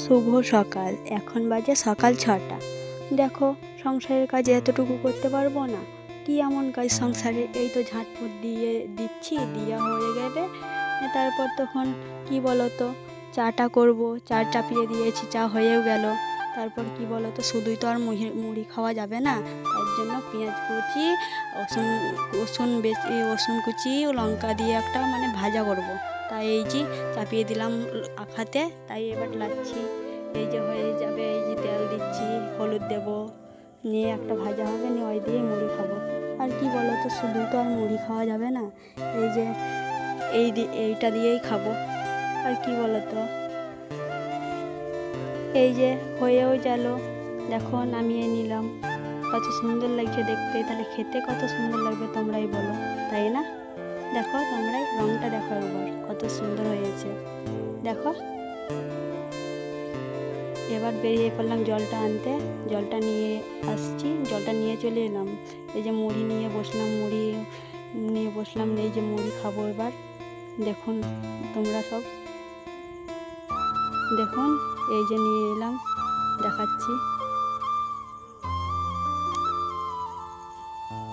শুভ সকাল। এখন বাজে সকাল 6টা। দেখো, সংসারের কাজ এতটুকু করতে পারবো না? কি এমন কাজ সংসারে? এই তো ঝাঁটফুট দিয়ে দিচ্ছি, দেওয়া হয়ে গেলে তারপর তখন কি বলো তো, চাটা করব। চা চাপিয়ে দিয়েছি, চা হয়েও গেল। তারপর কি বলো তো, শুধুই তো আর মুড়ি খাওয়া যাবে না। তার জন্য পেঁয়াজ কুচি, রসুন রসুন কুচি ও লঙ্কা দিয়ে একটা ভাজা করব। তাই এই যে চাপিয়ে দিলাম আখাতে, তাই এবার লাচ্ছি। এই যে হয়ে যাবে, এই যে তেল দিচ্ছি, হলুদ দেব, নিয়ে একটা ভাজা হবে, নিয়ে ওই দিয়ে মুড়ি খাবো। আর কি বলো তো, শুধু তো আর মুড়ি খাওয়া যাবে না। এই যে এইটা দিয়েই খাবো। আর কি বলো তো, এই যে হয়েও গেল। দেখো, নামিয়ে নিলাম। কত সুন্দর লাগছে দেখতে, তাহলে খেতে কত সুন্দর লাগবে তোমরাই বলো, তাই না? দেখো, তোমরাই রঙটা দেখো একবার, কত সুন্দর হয়েছে দেখো। এবার বেরিয়ে পড়লাম জলটা আনতে, জলটা নিয়ে আসছি, জলটা নিয়ে চলে এলাম। এই যে মুড়ি নিয়ে বসলাম, এই যে মুড়ি খাবো এবার। দেখুন তোমরা সব দেখুন, এই যে নিয়ে এলাম, দেখাচ্ছি।